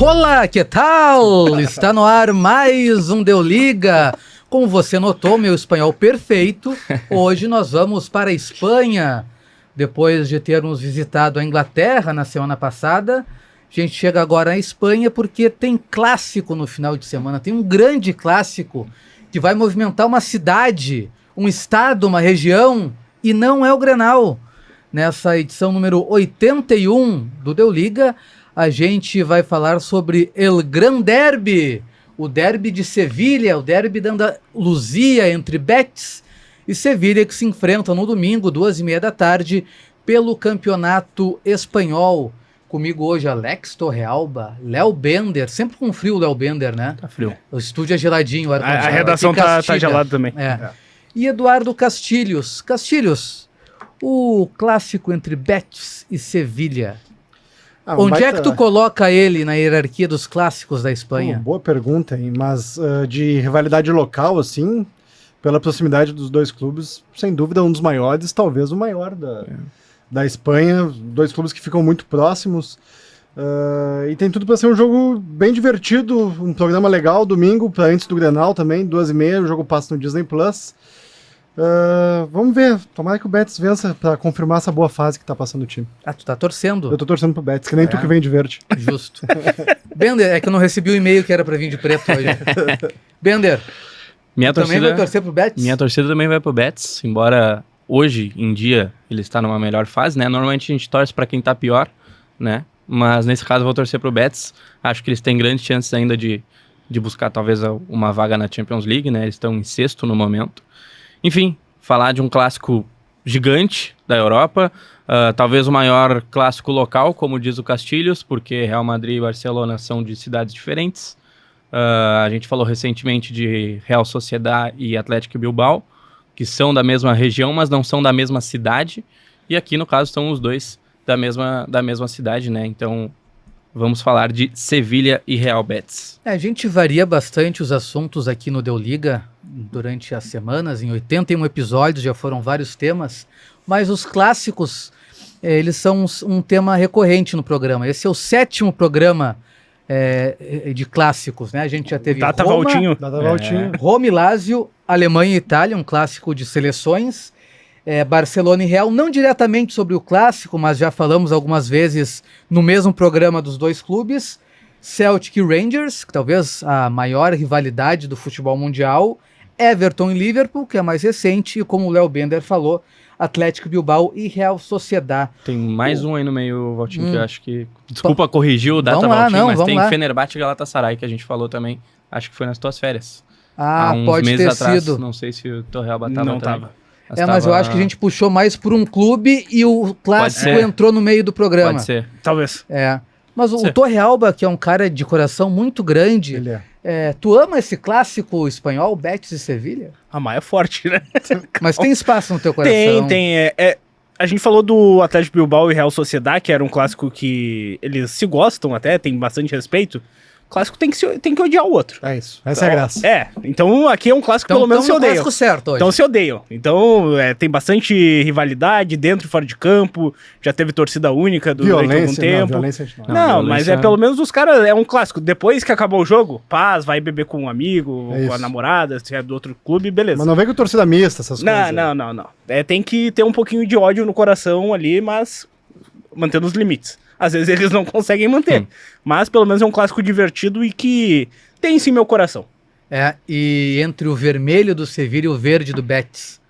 Olá, que tal? Está no ar mais um Deu Liga. Como você notou, meu espanhol perfeito, hoje nós vamos para a Espanha. Depois de termos visitado a Inglaterra na semana passada, a gente chega agora à Espanha porque tem clássico no final de semana. Tem um grande clássico que vai movimentar uma cidade, um estado, uma região, e não é o Grenal. Nessa edição número 81 do Deu Liga, a gente vai falar sobre El Gran Derby, o derby de Sevilha, o derby da Andaluzia entre Betis e Sevilha, que se enfrentam no domingo, 2h30 da tarde, pelo Campeonato Espanhol. Comigo hoje, Alex Torrealba, Léo Bender, sempre com frio o Léo Bender, né? Tá frio. O estúdio é geladinho. A redação tá gelada também. E Eduardo Castilhos. Castilhos, o clássico entre Betis e Sevilha, onde é que tu coloca ele na hierarquia dos clássicos da Espanha? Boa pergunta, hein? Mas de rivalidade local, assim, pela proximidade dos dois clubes, sem dúvida um dos maiores, talvez o maior da Espanha. Dois clubes que ficam muito próximos. E tem tudo para ser um jogo bem divertido, um programa legal, domingo, para antes do Grenal também, 2h30, o jogo passa no Disney Plus. Vamos ver, tomara que o Betis vença para confirmar essa boa fase que tá passando o time. Ah, tu tá torcendo? Eu tô torcendo pro Betis, que nem tu que vem de verde. Justo. Bender, é que eu não recebi o e-mail que era para vir de preto hoje. Bender, Minha torcida também vai torcer pro Betis? Minha torcida também vai pro Betis, embora hoje em dia ele está numa melhor fase, né? Normalmente a gente torce para quem tá pior, né? Mas nesse caso eu vou torcer pro Betis. Acho que eles têm grandes chances ainda de buscar talvez uma vaga na Champions League, né? Eles estão em sexto no momento. Enfim, falar de um clássico gigante da Europa, talvez o maior clássico local, como diz o Castilhos, porque Real Madrid e Barcelona são de cidades diferentes. A gente falou recentemente de Real Sociedad e Atlético Bilbao, que são da mesma região, mas não são da mesma cidade. E aqui, no caso, estão os dois da mesma cidade, né? Então, vamos falar de Sevilha e Real Betis. A gente varia bastante os assuntos aqui no Deu Liga durante as semanas. Em 81 episódios já foram vários temas, mas os clássicos, eles são um tema recorrente no programa. Esse é o 7º programa de clássicos, né? A gente já teve Roma e Lazio, Alemanha e Itália, um clássico de seleções. Barcelona e Real, não diretamente sobre o clássico, mas já falamos algumas vezes no mesmo programa dos dois clubes. Celtic e Rangers, que talvez a maior rivalidade do futebol mundial. Everton e Liverpool, que é mais recente, e como o Léo Bender falou, Atlético Bilbao e Real Sociedad. Tem mais um aí no meio, Valtinho, que eu acho que... Desculpa corrigir o data, Valtinho, mas tem Fenerbahçe e Galatasaray, que a gente falou também. Acho que foi nas tuas férias. Há uns pode meses ter atrás, sido. Não sei se o Torrealba estava. Não estava. Mas eu acho que a gente puxou mais por um clube e o clássico entrou no meio do programa. Pode ser. Talvez. Mas o Torrealba, que é um cara de coração muito grande, tu ama esse clássico espanhol, Betis e Sevilha? Amar é forte, né? Mas tem espaço no teu coração? Tem. A gente falou do Atlético Bilbao e Real Sociedad, que era um clássico que eles se gostam até, tem bastante respeito. O clássico tem que odiar o outro. É isso. Essa é a graça. Então aqui é um clássico pelo menos se odeiam. Clássico certo hoje. Então se odeiam. Então tem bastante rivalidade dentro e fora de campo. Já teve torcida única durante algum tempo. Não, mas pelo menos os caras... É um clássico. Depois que acabou o jogo, paz, vai beber com um amigo, com a namorada, se é do outro clube, beleza. Mas não vem com torcida mista, essas coisas. Não. Tem que ter um pouquinho de ódio no coração ali, mas mantendo os limites. Às vezes eles não conseguem manter. Mas pelo menos é um clássico divertido e que tem sim meu coração. E entre o vermelho do Sevilha e o verde do Betis,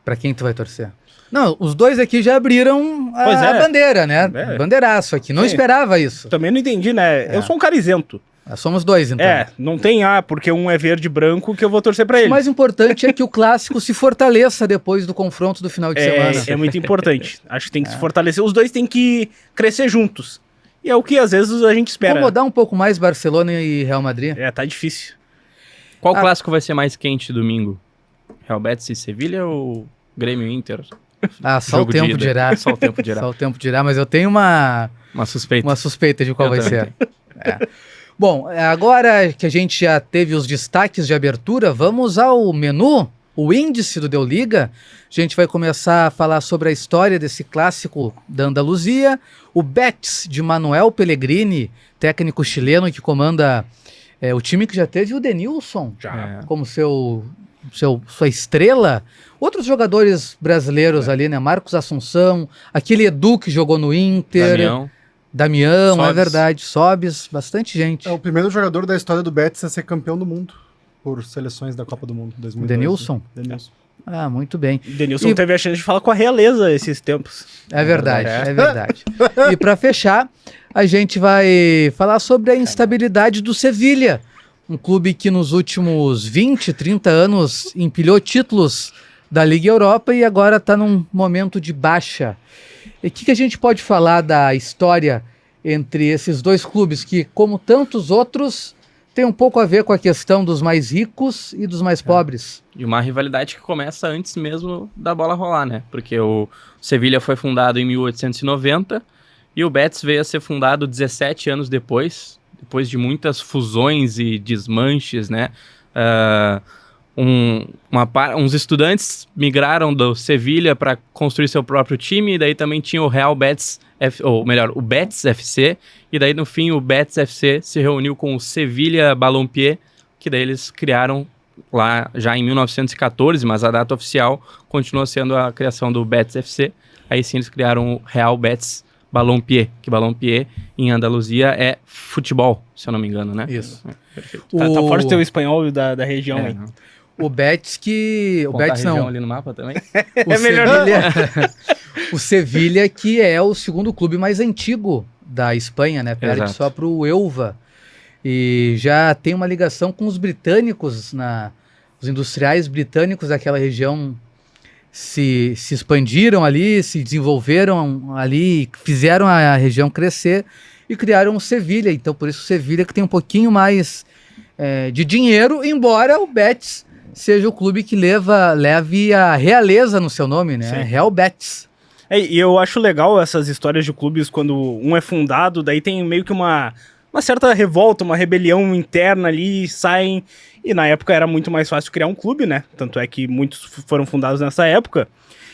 pra quem tu vai torcer? Não, os dois aqui já abriram a bandeira, né? Bandeiraço aqui. Não esperava isso. Também não entendi, né? Eu sou um cara isento. Somos dois, então. Não tem porque um é verde e branco que eu vou torcer pra ele. O mais importante é que o clássico se fortaleça depois do confronto do final de semana. É muito importante. Acho que tem que se fortalecer. Os dois têm que crescer juntos. E é o que às vezes a gente espera. Incomodar um pouco mais Barcelona e Real Madrid. Tá difícil. Qual clássico vai ser mais quente domingo? Real Betis e Sevilha ou Grêmio e Inter? Só o tempo dirá. Só o tempo dirá. Só o tempo dirá, mas eu tenho uma suspeita de qual vai ser. Bom, agora que a gente já teve os destaques de abertura, vamos ao menu o índice do Deu Liga. A gente vai começar a falar sobre a história desse clássico da Andaluzia. O Betis de Manuel Pellegrini, técnico chileno que comanda o time que já teve o Denilson como sua estrela. Outros jogadores brasileiros ali, né? Marcos Assunção, aquele Edu que jogou no Inter. Damião, Sobis. É verdade. Sobis, bastante gente. É o primeiro jogador da história do Betis a ser campeão do mundo por seleções da Copa do Mundo 2012. Denilson? Denilson. Ah, muito bem. Denilson teve a chance de falar com a realeza esses tempos. É verdade, é verdade. E para fechar, a gente vai falar sobre a instabilidade do Sevilha, um clube que nos últimos 20, 30 anos empilhou títulos da Liga Europa e agora está num momento de baixa. E o que a gente pode falar da história entre esses dois clubes que, como tantos outros, tem um pouco a ver com a questão dos mais ricos e dos mais pobres? E uma rivalidade que começa antes mesmo da bola rolar, né? Porque o Sevilha foi fundado em 1890 e o Betis veio a ser fundado 17 anos depois de muitas fusões e desmanches, né? Uns estudantes migraram do Sevilha para construir seu próprio time, e daí também tinha o Real Betis, o Betis FC, e daí no fim o Betis FC se reuniu com o Sevilha Ballonpied, que daí eles criaram lá já em 1914, mas a data oficial continua sendo a criação do Betis FC. Aí sim eles criaram o Real Betis Ballonpied, que Ballonpied em Andaluzia é futebol, se eu não me engano, né? Isso. Perfeito. Tá forte ter o espanhol da região, hein? O Betis que... O Betis não. Ali no mapa também. O Sevilha... O Sevilha que é o segundo clube mais antigo da Espanha, né? Perde só para o Elva. E já tem uma ligação com os britânicos, os industriais britânicos daquela região se expandiram ali, se desenvolveram ali, fizeram a região crescer e criaram o Sevilha. Então, por isso o Sevilha que tem um pouquinho mais de dinheiro, embora o Betis seja o clube que leve a realeza no seu nome, né? Sim. Real Betis. E eu acho legal essas histórias de clubes quando um é fundado, daí tem meio que uma certa revolta, uma rebelião interna ali, saem... E na época era muito mais fácil criar um clube, né? Tanto é que muitos foram fundados nessa época.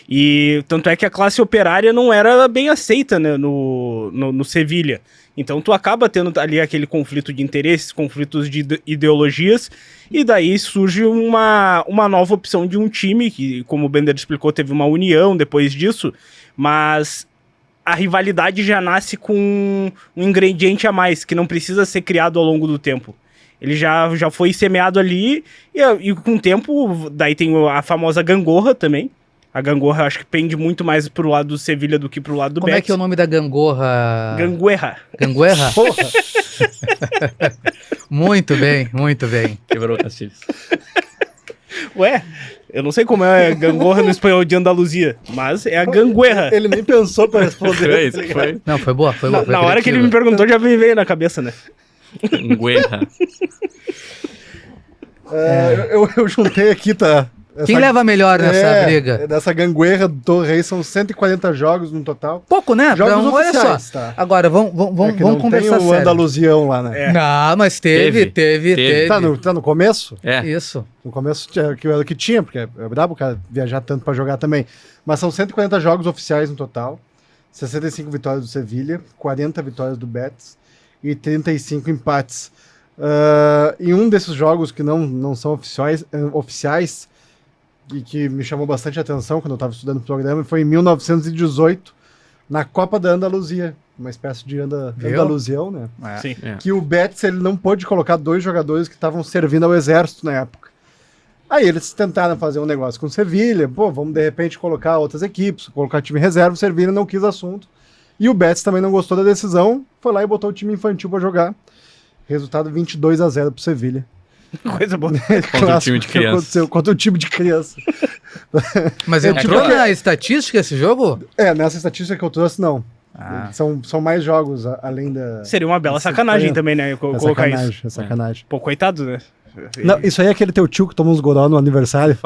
E tanto é que a classe operária não era bem aceita, né, no Sevilha. Então tu acaba tendo ali aquele conflito de interesses, conflitos de ideologias, e daí surge uma nova opção de um time, que, como o Bender explicou, teve uma união depois disso, mas a rivalidade já nasce com um ingrediente a mais, que não precisa ser criado ao longo do tempo. Ele já foi semeado ali, e com o tempo, daí tem a famosa gangorra também. A gangorra, eu acho que pende muito mais pro lado do Sevilha do que pro lado do Betis. Como é que é o nome da gangorra? Ganguerra. Ganguerra? Porra! Muito bem, muito bem. Quebrou o Castilhos. Ué, eu não sei como é a gangorra no espanhol de Andaluzia, mas é a ganguerra. Ele nem pensou pra responder. Foi. Não, foi boa, foi boa. Na hora que ele me perguntou, já veio na cabeça, né? Ganguerra. Eu juntei aqui, tá? Quem leva melhor nessa briga? Dessa gangorra do Rei são 140 jogos no total. Pouco, né? Jogos oficiais, olha só. tá? Agora, vamos conversar tem o Andaluzião lá, né? Não, mas teve. Tá no começo? É. Isso. No começo era o que tinha, porque é brabo o cara viajar tanto pra jogar também. Mas são 140 jogos oficiais no total. 65 vitórias do Sevilha, 40 vitórias do Betis e 35 empates. Em um desses jogos que não são oficiais e que me chamou bastante atenção quando eu estava estudando o programa, foi em 1918, na Copa da Andaluzia, uma espécie de Andaluzião, né? Sim. Que o Betis ele não pôde colocar 2 jogadores que estavam servindo ao exército na época. Aí eles tentaram fazer um negócio com o Sevilha, vamos de repente colocar outras equipes, colocar time reserva, o Sevilha não quis assunto. E o Betis também não gostou da decisão, foi lá e botou o time infantil para jogar. Resultado 22-0 pro Sevilha. Coisa boa. Contra o time de criança. Aconteceu contra o time de criança. Mas entrou na estatística esse jogo? Nessa estatística que eu trouxe, não. São mais jogos além da... Seria uma bela sacanagem também, né? Colocar isso. É sacanagem. Pô, coitado, né? Não, isso aí é aquele teu tio que toma uns goró no aniversário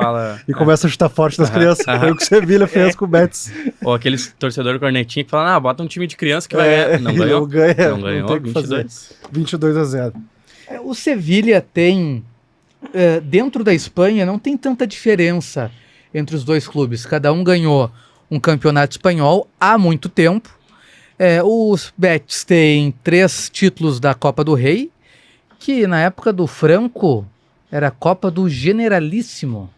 e começa a chutar forte nas crianças. Foi o que o Sevilha fez com o Betis. Ou aqueles torcedor cornetinho que falam, bota um time de criança que vai ganhar. Não ganhou? Não ganhou, 22. 22-0. O Sevilha tem dentro da Espanha não tem tanta diferença entre os dois clubes. Cada um ganhou um campeonato espanhol há muito tempo. Os Betis têm 3 títulos da Copa do Rei, que na época do Franco era a Copa do Generalíssimo.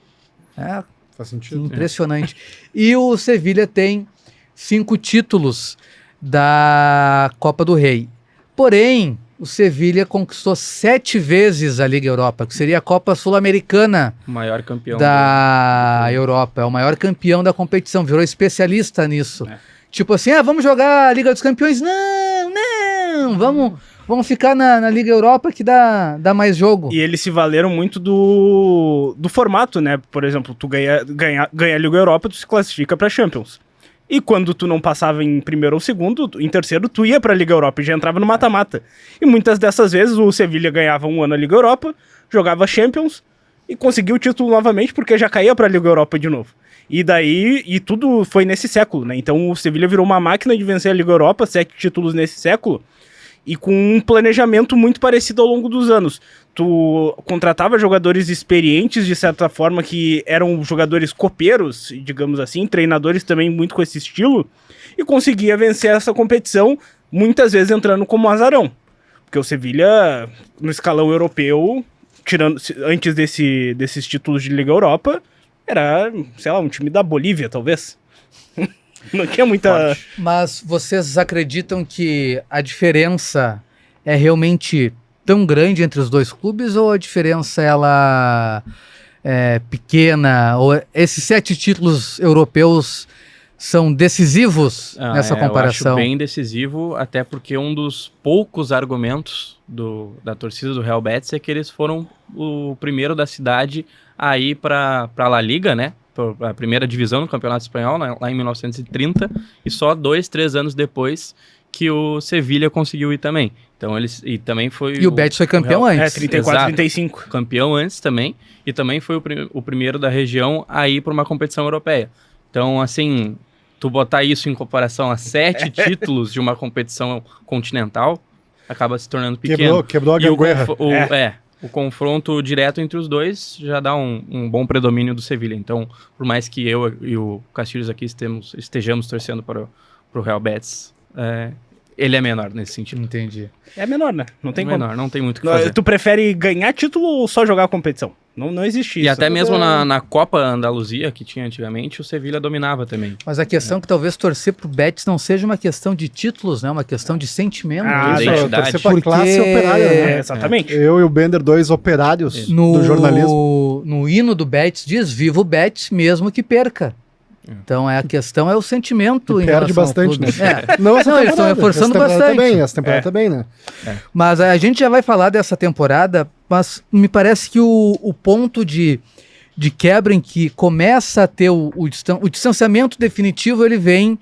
Faz sentido. Impressionante. E o Sevilha tem 5 títulos da Copa do Rei. Porém, o Sevilha conquistou 7 vezes a Liga Europa, que seria a Copa Sul-Americana. O maior campeão da Europa. É o maior campeão da competição. Virou especialista nisso. Tipo assim, vamos jogar a Liga dos Campeões? Não, vamos ficar na Liga Europa que dá mais jogo. E eles se valeram muito do formato, né? Por exemplo, tu ganha a Liga Europa, tu se classifica pra Champions. E quando tu não passava em primeiro ou segundo, em terceiro, tu ia pra Liga Europa e já entrava no mata-mata. E muitas dessas vezes o Sevilha ganhava um ano a Liga Europa, jogava Champions e conseguiu o título novamente porque já caía pra Liga Europa de novo. E tudo foi nesse século, né? Então o Sevilha virou uma máquina de vencer a Liga Europa, 7 títulos nesse século, e com um planejamento muito parecido ao longo dos anos. Tu contratava jogadores experientes, de certa forma, que eram jogadores copeiros, digamos assim, treinadores também muito com esse estilo, e conseguia vencer essa competição, muitas vezes entrando como azarão. Porque o Sevilha, no escalão europeu, antes desses títulos de Liga Europa, era, sei lá, um time da Bolívia, talvez. Não tinha muita... Mas vocês acreditam que a diferença é realmente tão grande entre os dois clubes, ou a diferença ela é pequena? Ou esses 7 títulos europeus são decisivos nessa comparação? Eu acho bem decisivo, até porque um dos poucos argumentos da torcida do Real Betis é que eles foram o primeiro da cidade a ir para a La Liga, né? A primeira divisão no Campeonato Espanhol, lá em 1930, e só 2-3 anos depois que o Sevilha conseguiu ir também. Então e também foi... E o Betis foi campeão antes. 34, 35. Campeão antes também, e também foi o primeiro da região a ir para uma competição europeia. Então, assim, tu botar isso em comparação a 7 títulos de uma competição continental, acaba se tornando pequeno. Quebrou a gangorra. O confronto direto entre os dois já dá um bom predomínio do Sevilha. Então, por mais que eu e o Castilhos aqui estejamos torcendo para o Real Betis, ele é menor nesse sentido. Entendi. É menor, né? Não tem como. Não tem muito o que fazer. Tu prefere ganhar título ou só jogar a competição? Não existe isso. E até mesmo na Copa Andaluzia, que tinha antigamente, o Sevilha dominava também. Mas a questão é que talvez torcer pro Betis não seja uma questão de títulos, né? Uma questão de sentimento. Identidade. Torcer pra classe operária, né? Exatamente. Eu e o Bender, 2 operários do jornalismo. No hino do Betis diz, viva o Betis, mesmo que perca. Então a questão é o sentimento. E perde bastante, né? Não, eles estão reforçando bastante. Essa temporada também, né? Mas a gente já vai falar dessa temporada, mas me parece que o ponto de quebra em que começa a ter o distanciamento definitivo, ele vem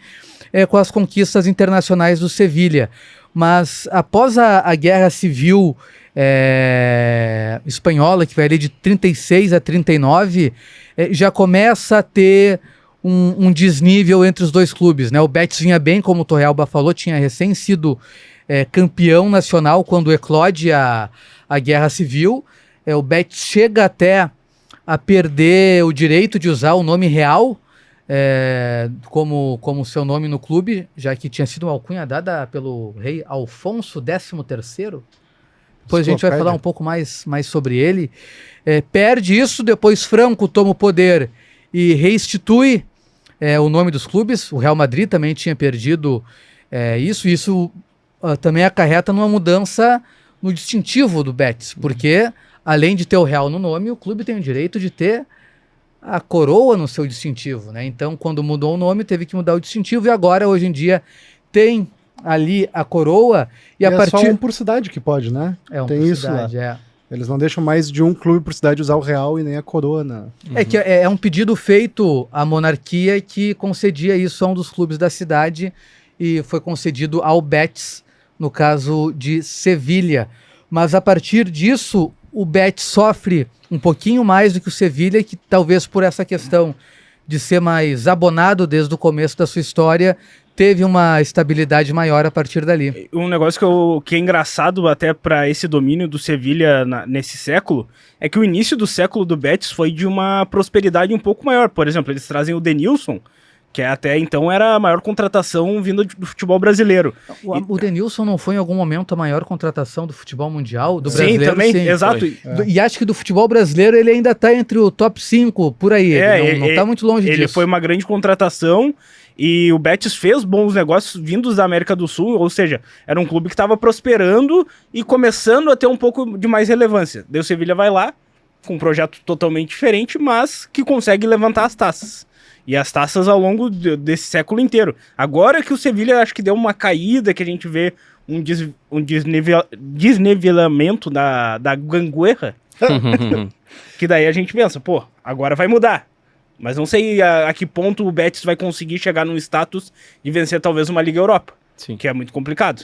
com as conquistas internacionais do Sevilha. Mas após a Guerra Civil espanhola, que vai ali de 36 a 39, já começa a ter um desnível entre os dois clubes, né? O Betis vinha bem, como o Torrealba falou, tinha recém sido campeão nacional quando eclode a Guerra Civil. O Betis chega até a perder o direito de usar o nome real como seu nome no clube, já que tinha sido uma alcunha dada pelo rei Alfonso XIII. Depois a gente vai falar um pouco mais sobre ele. Perde isso, depois Franco toma o poder e restitui o nome dos clubes. O Real Madrid também tinha perdido isso também acarreta numa mudança no distintivo do Betis, porque além de ter o Real no nome, o clube tem o direito de ter a coroa no seu distintivo, né? Então, quando mudou o nome, teve que mudar o distintivo, e agora, hoje em dia, tem ali a coroa, e a partir... É só um por cidade que pode, né? Tem por isso cidade, lá. Eles não deixam mais de um clube por cidade usar o Real e nem a coroa, né? Que é um pedido feito à monarquia que concedia isso a um dos clubes da cidade, e foi concedido ao Betis, no caso de Sevilha. Mas a partir disso, o Betis sofre um pouquinho mais do que o Sevilha, que talvez por essa questão de ser mais abonado desde o começo da sua história, teve uma estabilidade maior a partir dali. Um negócio que é engraçado até para esse domínio do Sevilha nesse século é que o início do século do Betis foi de uma prosperidade um pouco maior. Por exemplo, eles trazem o Denilson, que até então era a maior contratação vinda do futebol brasileiro. O Denilson não foi em algum momento a maior contratação do futebol mundial, do sim, brasileiro? Também, sim, exato. E acho que do futebol brasileiro ele ainda está entre o top 5, por aí. Ele não está muito longe disso. Ele foi uma grande contratação e o Betis fez bons negócios vindos da América do Sul, ou seja, era um clube que estava prosperando e começando a ter um pouco de mais relevância. Daí o Sevilha vai lá, com um projeto totalmente diferente, mas que consegue levantar as taças. E as taças ao longo desse século inteiro. Agora que o Sevilha acho que deu uma caída, que a gente vê um desnivelamento da gangorra, que daí a gente pensa, pô, agora vai mudar. Mas não sei a que ponto o Betis vai conseguir chegar num status de vencer talvez uma Liga Europa, Sim. Que é muito complicado.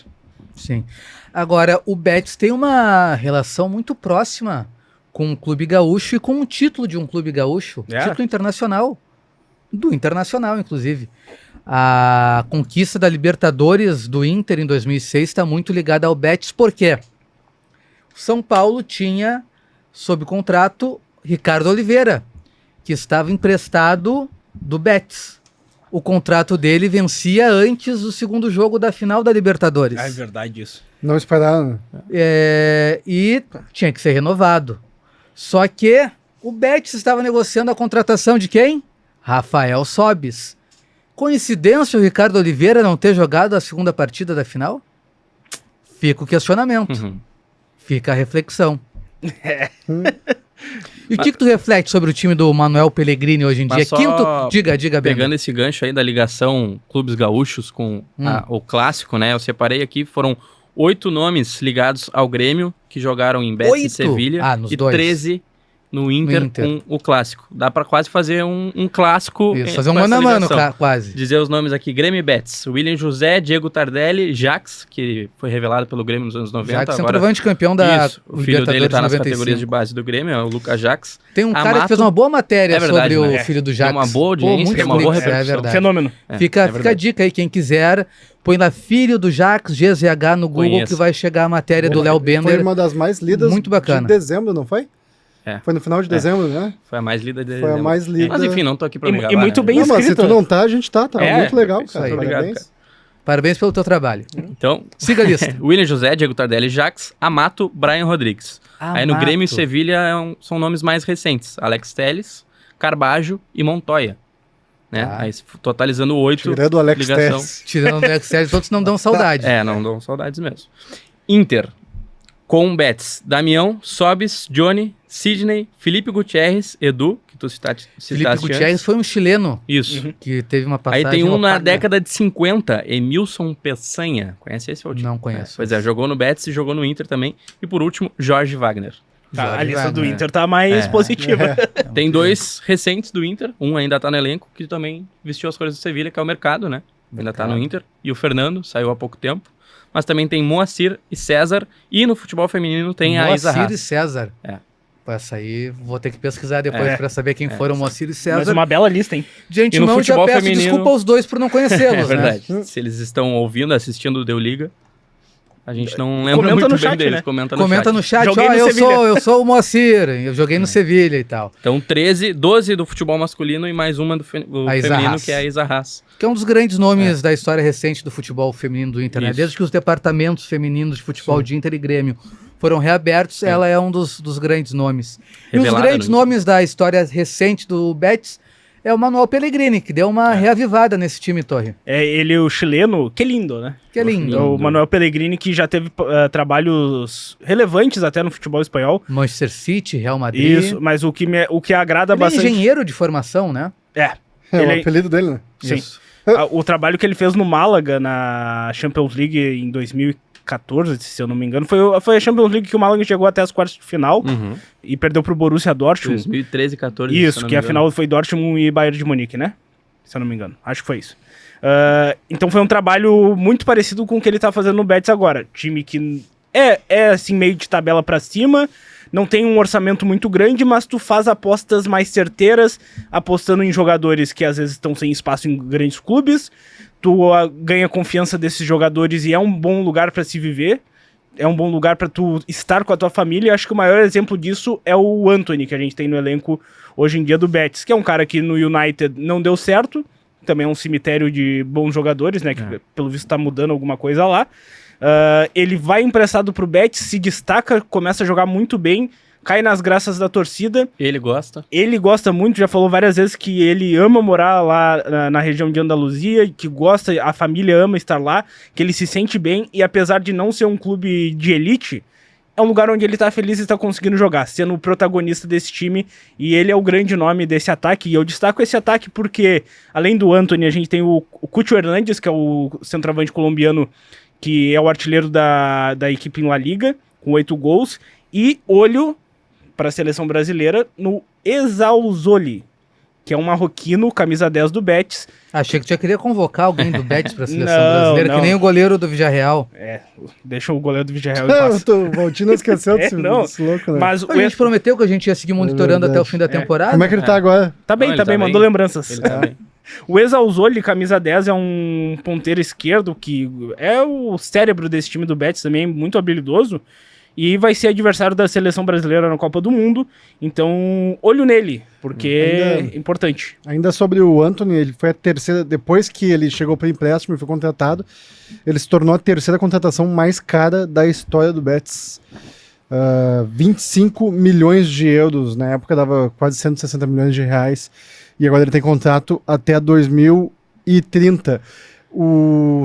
Sim. Agora, o Betis tem uma relação muito próxima com o clube gaúcho e com o título de um clube gaúcho, título internacional. Do Internacional, inclusive. A conquista da Libertadores do Inter em 2006 está muito ligada ao Betis, porque o São Paulo tinha, sob contrato, Ricardo Oliveira, que estava emprestado do Betis. O contrato dele vencia antes do segundo jogo da final da Libertadores. É verdade isso. Não esperaram. E tinha que ser renovado. Só que o Betis estava negociando a contratação de quem? Rafael Sobis. Coincidência o Ricardo Oliveira não ter jogado a segunda partida da final? Fica o questionamento. Fica a reflexão. E o que tu reflete sobre o time do Manuel Pellegrini hoje em dia? Diga, Bento. Pegando esse gancho aí da ligação clubes gaúchos com o clássico, né? Eu separei aqui, foram 8 nomes ligados ao Grêmio que jogaram em Betis e Sevilha e 13 no Inter com o clássico. Dá pra quase fazer um clássico. Isso, fazer um mano a mano, quase. Dizer os nomes aqui: Grêmio e Betis. William José, Diego Tardelli, Jax, que foi revelado pelo Grêmio nos anos 90. Jax, centroavante campeão da o filho dele tá nas categorias de base do Grêmio, é o Lucas Jax. Tem um cara que fez uma boa matéria sobre o filho do Jax. Tem uma boa audiência, tem uma boa repercussão. Fenômeno. Fica a dica aí, quem quiser, põe lá filho do Jax, GZH no Google, que vai chegar a matéria do Léo Bender. Foi uma das mais lidas muito bacana. De dezembro, não foi? Foi no final de dezembro, né? Foi a mais lida de dezembro. Foi a mais lida. Mas enfim, não tô aqui pra me gabar. E muito bem escrito. Mas se tu não tá, a gente tá muito legal, cara. Obrigado, cara. Parabéns pelo teu trabalho. Então, siga a lista. William José, Diego Tardelli, Jax, Amato, Brian Rodrigues. Aí no Grêmio e Sevilha são nomes mais recentes. Alex Telles, Carbajo e Montoya. Né? Aí, totalizando 8. Tirando o Alex Telles. Tirando o Alex Telles, todos não dão saudade. Não dão saudades mesmo. Inter. Com Betis, Damião, Sobis, Johnny, Sidney, Felipe Gutierrez, Edu, que tu citaste Felipe Gutierrez foi um chileno. Isso. Que teve uma passagem. Aí tem um na década de 50, Emilson Peçanha. Conhece esse último? Não conheço. Pois é, jogou no Betis e jogou no Inter também. E por último, Jorge Wagner. A lista do Inter tá mais positiva. Tem 2 recentes do Inter, um ainda tá no elenco, que também vestiu as cores do Sevilha, que é o Mercado, né? Ainda tá no Inter. E o Fernando, saiu há pouco tempo. Mas também tem Moacir e César. E no futebol feminino tem a Isa Haas. Moacir e César. Essa aí vou ter que pesquisar depois pra saber quem foram Moacir e César. Mas uma bela lista, hein? Gente, não já peço desculpa aos dois por não conhecê-los, É verdade. Né? Se eles estão ouvindo, assistindo o Deu Liga, a gente não lembra comenta muito no bem chat, deles. né? Comenta no chat. Ó, eu sou o Moacir, eu joguei no Sevilha e tal. Então 12 do futebol masculino e mais uma do feminino, que é a Isa Haas. Que é um dos grandes nomes da história recente do futebol feminino do Inter, né? Desde que os departamentos femininos de futebol de Inter e Grêmio foram reabertos, ela é um dos grandes nomes. Revelada, e os grandes nomes da história recente do Betis é o Manuel Pellegrini, que deu uma reavivada nesse time, Torre. Ele, o chileno, que lindo, né? Que lindo. O Manuel Pellegrini, que já teve trabalhos relevantes até no futebol espanhol. Manchester City, Real Madrid. Isso, mas o que agrada bastante... Ele é engenheiro de formação, né? É o apelido dele, né? Sim. Isso. O trabalho que ele fez no Málaga, na Champions League em 2014, se eu não me engano, foi a Champions League que o Málaga chegou até as quartas de final e perdeu pro Borussia Dortmund. 2013 e 14. Isso, que a final foi Dortmund e Bayern de Munique, né? Se eu não me engano. Acho que foi isso. Então foi um trabalho muito parecido com o que ele tá fazendo no Betis agora. Time que é assim, meio de tabela pra cima, não tem um orçamento muito grande, mas tu faz apostas mais certeiras, apostando em jogadores que às vezes estão sem espaço em grandes clubes. tu ganha confiança desses jogadores e é um bom lugar para se viver, é um bom lugar para tu estar com a tua família. Acho que o maior exemplo disso é o Antony, que a gente tem no elenco hoje em dia do Betis, que é um cara que no United não deu certo, também é um cemitério de bons jogadores, né, que pelo visto tá mudando alguma coisa lá. Ele vai emprestado pro Betis, se destaca, começa a jogar muito bem, cai nas graças da torcida. Ele gosta. Ele gosta muito, já falou várias vezes que ele ama morar lá na região de Andaluzia, que gosta, a família ama estar lá, que ele se sente bem, e apesar de não ser um clube de elite, é um lugar onde ele tá feliz e tá conseguindo jogar, sendo o protagonista desse time, e ele é o grande nome desse ataque. E eu destaco esse ataque porque, além do Antony, a gente tem o Cucho Hernandes, que é o centroavante colombiano, que é o artilheiro da equipe em La Liga, com 8 gols, e olho para a seleção brasileira no Ezauzoli, que é um marroquino, camisa 10 do Betis. Achei que tu já queria convocar alguém do Betis para a seleção brasileira, que nem o goleiro do Villarreal. Deixa o goleiro do Villarreal em paz. O Valtinho esqueceu desse louco, né? Mas a gente prometeu que a gente ia seguir monitorando até o fim da temporada. Como é que ele tá agora? Tá bem, mandou lembranças. Ele tá bem. O Ezauzoli, camisa 10, é um ponteiro esquerdo que é o cérebro desse time do Betis também, muito habilidoso. E vai ser adversário da seleção brasileira na Copa do Mundo. Então, olho nele, porque é importante. Ainda sobre o Antony, ele foi a terceira... Depois que ele chegou para empréstimo e foi contratado, ele se tornou a terceira contratação mais cara da história do Betis. 25 milhões de euros. Na época dava quase 160 milhões de reais. E agora ele tem contrato até 2030.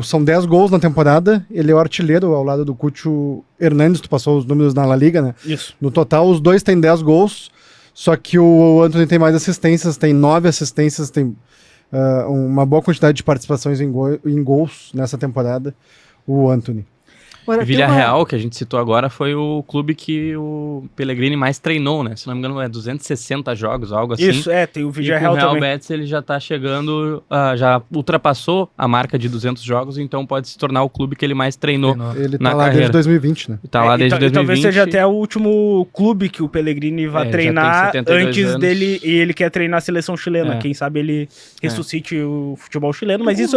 São 10 gols na temporada, ele é o artilheiro ao lado do Cucho Hernandes, tu passou os números na La Liga, né? Isso. No total, os dois têm 10 gols, só que o Antony tem mais assistências, tem 9 assistências, tem uma boa quantidade de participações em gols nessa temporada, o Antony. Villarreal, que a gente citou agora, foi o clube que o Pellegrini mais treinou, né? Se não me engano, é 260 jogos, algo assim. Isso, tem o Villarreal também. E com o Real Betis ele já tá chegando, já ultrapassou a marca de 200 jogos, então pode se tornar o clube que ele mais treinou ele na tá lá carreira. desde 2020, né? Tá lá desde 2020. Talvez seja até o último clube que o Pellegrini vai treinar antes anos. Dele, e ele quer treinar a seleção chilena. Quem sabe ele ressuscite o futebol chileno, mas isso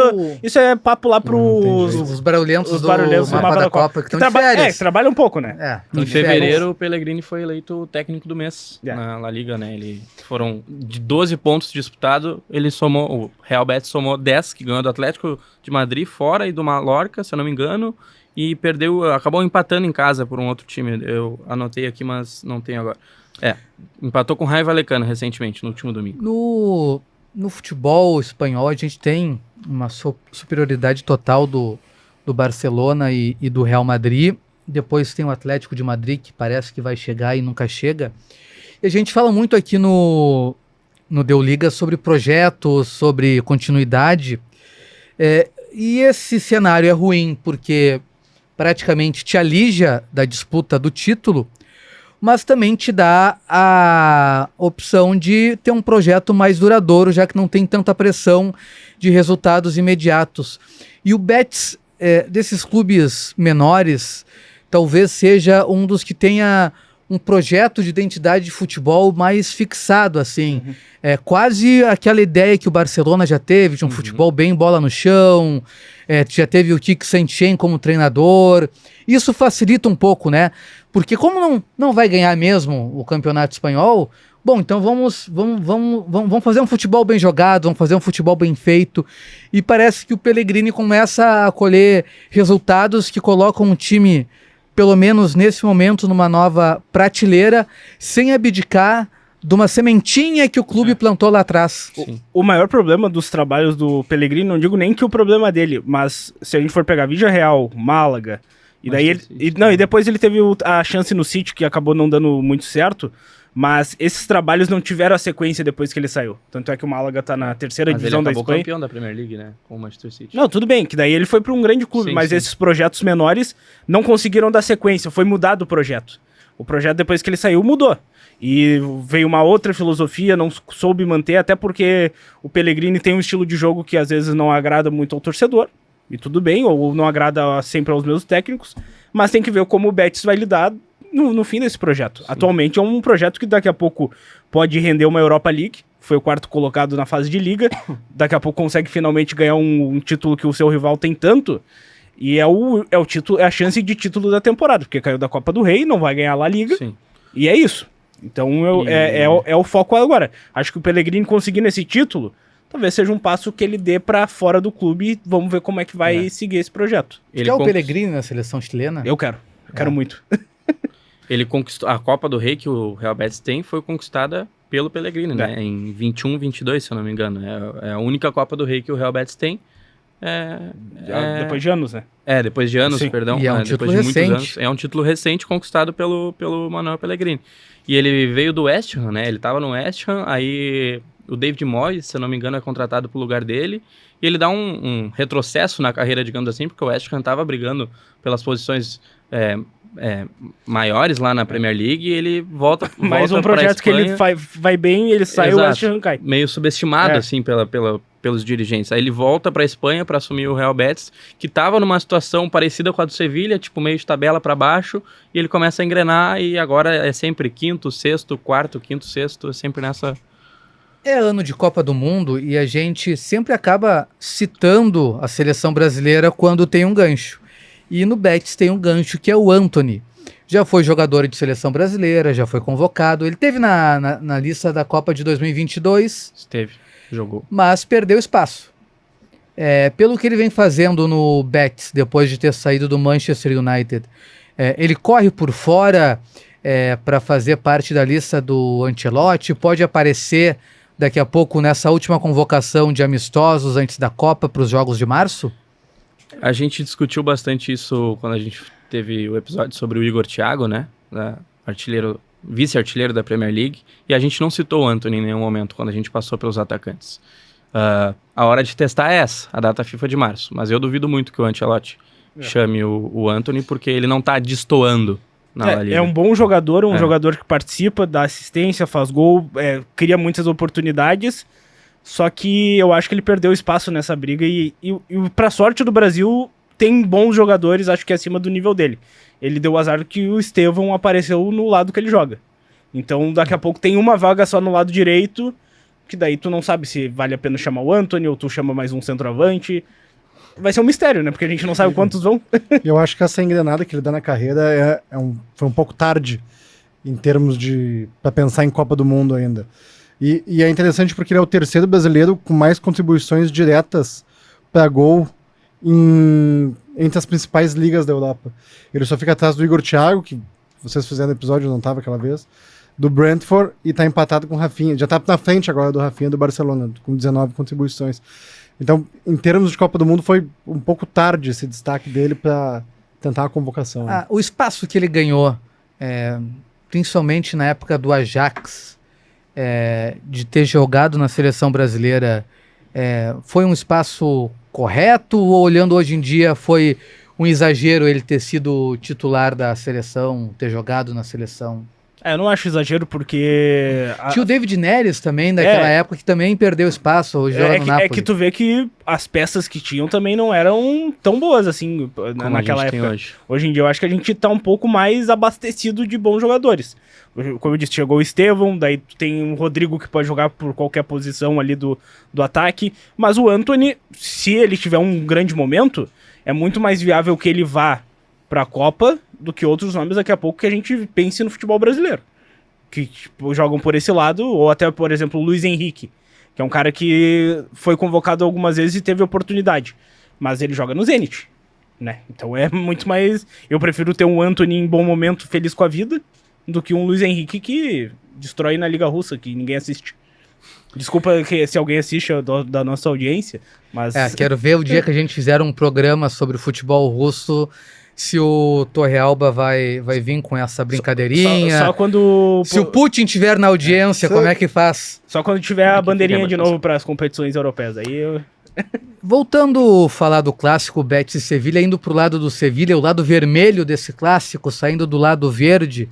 é papo lá pros... Os barulhentos do mapa da Copa, que estão de férias. Trabalha um pouco, né? Em fevereiro, o Pellegrini foi eleito o técnico do mês na La Liga, né? Foram de 12 pontos disputados, o Real Betis somou 10, que ganhou do Atlético de Madrid fora e do Mallorca, se eu não me engano, e acabou empatando em casa por um outro time. Eu anotei aqui, mas não tenho agora. Empatou com o Rayo Vallecano recentemente, no último domingo. No futebol espanhol, a gente tem uma superioridade total do Barcelona e do Real Madrid. Depois tem o Atlético de Madrid, que parece que vai chegar e nunca chega. E a gente fala muito aqui no Deu Liga sobre projetos, sobre continuidade. E esse cenário é ruim, porque praticamente te alija da disputa do título, mas também te dá a opção de ter um projeto mais duradouro, já que não tem tanta pressão de resultados imediatos. E o Betis, desses clubes menores, talvez seja um dos que tenha um projeto de identidade de futebol mais fixado, assim. Quase aquela ideia que o Barcelona já teve, de um futebol bem bola no chão, já teve o Quique Setién como treinador. Isso facilita um pouco, né? Porque como não vai ganhar mesmo o campeonato espanhol, bom, então vamos fazer um futebol bem jogado, vamos fazer um futebol bem feito. E parece que o Pellegrini começa a colher resultados que colocam o time, pelo menos nesse momento, numa nova prateleira, sem abdicar de uma sementinha que o clube plantou lá atrás. O maior problema dos trabalhos do Pellegrini, não digo nem que o problema dele, mas se a gente for pegar Villarreal, Málaga, e daí e depois ele teve a chance no City, que acabou não dando muito certo, mas esses trabalhos não tiveram a sequência depois que ele saiu. Tanto é que o Málaga tá na terceira divisão da Espanha. Mas ele acabou campeão da Premier League, né? Com o Manchester City. Não, tudo bem, que daí ele foi para um grande clube, mas esses projetos menores não conseguiram dar sequência, foi mudado o projeto. O projeto, depois que ele saiu, mudou. E veio uma outra filosofia, não soube manter, até porque o Pellegrini tem um estilo de jogo que às vezes não agrada muito ao torcedor, e tudo bem, ou não agrada sempre aos meus técnicos, mas tem que ver como o Betis vai lidar no fim desse projeto. Atualmente é um projeto que daqui a pouco pode render uma Europa League, foi o quarto colocado na fase de Liga, daqui a pouco consegue finalmente ganhar um título que o seu rival tem tanto, e é o título, é a chance de título da temporada, porque caiu da Copa do Rei, não vai ganhar lá a Liga, Sim. E é isso. Então é o foco agora. Acho que o Pellegrini conseguindo esse título, talvez seja um passo que ele dê pra fora do clube e vamos ver como é que vai seguir esse projeto. Ele quer o Pellegrini na seleção chilena? Eu quero muito. Ele conquistou a Copa do Rei que o Real Betis tem, foi conquistada pelo Pellegrini, né? Em 21, 22, se eu não me engano. É a única Copa do Rei que o Real Betis tem. Depois de anos, né? Depois de anos, perdão. E é um título recente. Muitos anos. É um título recente conquistado pelo Manuel Pellegrini. E ele veio do West Ham, né? Ele tava no West Ham, aí o David Moyes, se eu não me engano, é contratado pro lugar dele. E ele dá um retrocesso na carreira, digamos assim, porque o West Ham tava brigando pelas posições maiores lá na Premier League, e ele volta mais um projeto que ele vai bem, ele sai, o West Ham cai. Meio subestimado, assim, pelos dirigentes. Aí ele volta para a Espanha para assumir o Real Betis, que estava numa situação parecida com a do Sevilha, tipo meio de tabela para baixo, e ele começa a engrenar, e agora é sempre quinto, sexto, quarto, quinto, sexto, sempre nessa... É ano de Copa do Mundo e a gente sempre acaba citando a seleção brasileira quando tem um gancho. E no Betis tem um gancho que é o Antony. Já foi jogador de seleção brasileira, já foi convocado. Ele teve na lista da Copa de 2022. Esteve, jogou. Mas perdeu espaço. Pelo que ele vem fazendo no Betis, depois de ter saído do Manchester United, ele corre por fora para fazer parte da lista do Ancelotti, pode aparecer daqui a pouco nessa última convocação de amistosos antes da Copa para os Jogos de Março? A gente discutiu bastante isso quando a gente teve o episódio sobre o Igor Thiago, né? Vice-artilheiro da Premier League. E a gente não citou o Antony em nenhum momento quando a gente passou pelos atacantes. A hora de testar é essa, a data FIFA de março. Mas eu duvido muito que o Ancelotti chame o Antony, porque ele não tá destoando na La Liga. É um bom jogador, jogador que participa, dá assistência, faz gol, cria muitas oportunidades. Só que eu acho que ele perdeu espaço nessa briga e pra sorte do Brasil, tem bons jogadores, acho que acima do nível dele. Ele deu azar que o Estevão apareceu no lado que ele joga. Então, daqui a pouco tem uma vaga só no lado direito, que daí tu não sabe se vale a pena chamar o Antony ou tu chama mais um centroavante. Vai ser um mistério, né? Porque a gente não sabe quantos vão. Eu acho que essa engrenada que ele dá na carreira foi um pouco tarde em termos pra pensar em Copa do Mundo ainda. E é interessante porque ele é o terceiro brasileiro com mais contribuições diretas para gol entre as principais ligas da Europa. Ele só fica atrás do Igor Thiago, que vocês fizeram episódio, não estava aquela vez, do Brentford, e está empatado com o Rafinha. Já está na frente agora do Rafinha do Barcelona, com 19 contribuições. Então, em termos de Copa do Mundo, foi um pouco tarde esse destaque dele para tentar a convocação. Né? O espaço que ele ganhou, principalmente na época do Ajax, de ter jogado na seleção brasileira, foi um espaço correto, ou olhando hoje em dia foi um exagero ele ter sido titular da seleção, ter jogado na seleção? Eu não acho exagero porque... Tinha o David Neres também, daquela época, que também perdeu espaço, hoje joga no Napoli. É que tu vê que as peças que tinham também não eram tão boas assim naquela época. Hoje em dia eu acho que a gente tá um pouco mais abastecido de bons jogadores. Como eu disse, chegou o Estevão, daí tu tem o Rodrigo que pode jogar por qualquer posição ali do ataque, mas o Antony, se ele tiver um grande momento, é muito mais viável que ele vá pra Copa do que outros nomes daqui a pouco que a gente pense no futebol brasileiro. Que jogam por esse lado, ou até, por exemplo, o Luiz Henrique, que é um cara que foi convocado algumas vezes e teve oportunidade. Mas ele joga no Zenit, né? Então é muito mais... Eu prefiro ter um Antony em bom momento, feliz com a vida, do que um Luiz Henrique que destrói na Liga Russa, que ninguém assiste. Desculpa se alguém assiste da nossa audiência, mas... Quero ver o dia que a gente fizer um programa sobre o futebol russo, se o Torrealba vai vir com essa brincadeirinha. Só quando... Se o Putin tiver na audiência, como é que faz? Só quando tiver a bandeirinha de novo para as competições europeias. Aí eu... Voltando a falar do clássico Betis e Sevilha, indo pro lado do Sevilha, o lado vermelho desse clássico, saindo do lado verde,